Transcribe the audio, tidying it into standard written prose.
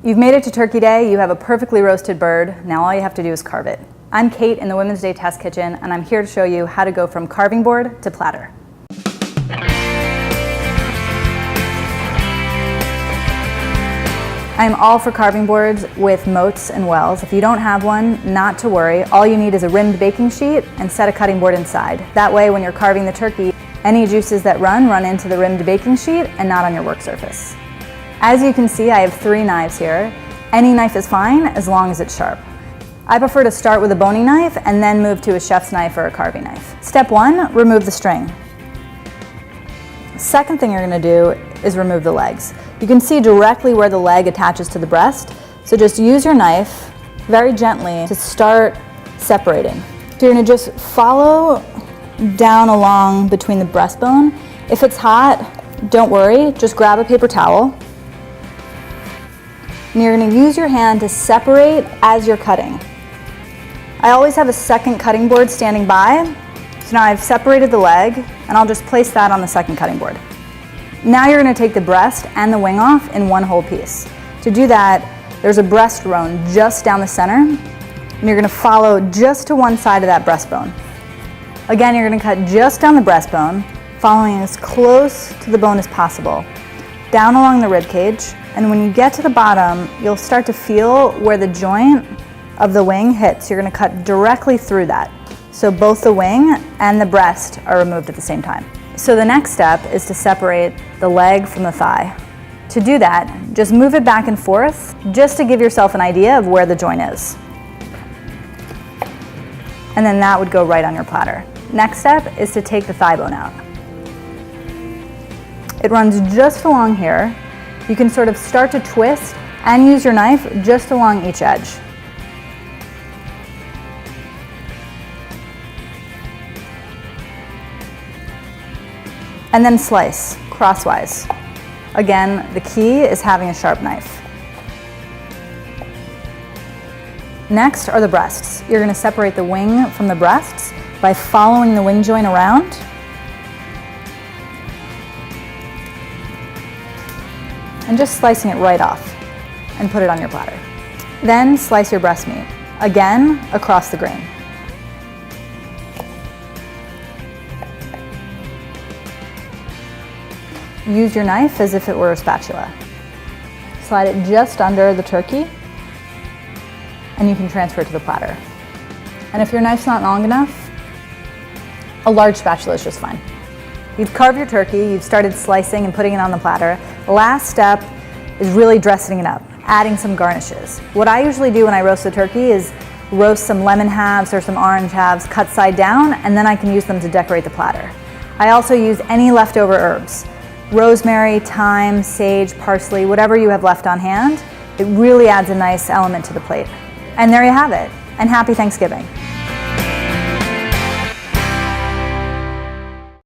You've made it to Turkey Day, you have a perfectly roasted bird, now all you have to do is carve it. I'm Kate in the Women's Day Test Kitchen, and I'm here to show you how to go from carving board to platter. I'm all for carving boards with moats and wells. If you don't have one, not to worry. All you need is a rimmed baking sheet and set a cutting board inside. That way, when you're carving the turkey, any juices that run into the rimmed baking sheet and not on your work surface. As you can see, I have 3 knives here. Any knife is fine as long as it's sharp. I prefer to start with a boning knife and then move to a chef's knife or a carving knife. Step 1, remove the string. Second thing you're going to do is remove the legs. You can see directly where the leg attaches to the breast, so just use your knife very gently to start separating. So you're going to just follow down along between the breastbone. If it's hot, don't worry, just grab a paper towel. And you're going to use your hand to separate as you're cutting. I always have a second cutting board standing by, so now I've separated the leg, and I'll just place that on the second cutting board. Now you're going to take the breast and the wing off in one whole piece. To do that, there's a breastbone just down the center, and you're going to follow just to one side of that breastbone. Again, you're going to cut just down the breastbone, following as close to the bone as possible, down along the rib cage, and when you get to the bottom, you'll start to feel where the joint of the wing hits. You're going to cut directly through that. So both the wing and the breast are removed at the same time. So the next step is to separate the leg from the thigh. To do that, just move it back and forth just to give yourself an idea of where the joint is. And then that would go right on your platter. Next step is to take the thigh bone out. It runs just along here. You can sort of start to twist and use your knife just along each edge. And then slice crosswise. Again, the key is having a sharp knife. Next are the breasts. You're going to separate the wing from the breasts by following the wing joint around. And just slicing it right off and put it on your platter. Then slice your breast meat, again across the grain. Use your knife as if it were a spatula. Slide it just under the turkey, and you can transfer it to the platter. And if your knife's not long enough, a large spatula is just fine. You've carved your turkey, you've started slicing and putting it on the platter. The last step is really dressing it up, adding some garnishes. What I usually do when I roast the turkey is roast some lemon halves or some orange halves cut side down, and then I can use them to decorate the platter. I also use any leftover herbs. Rosemary, thyme, sage, parsley, whatever you have left on hand. It really adds a nice element to the plate. And there you have it, and happy Thanksgiving.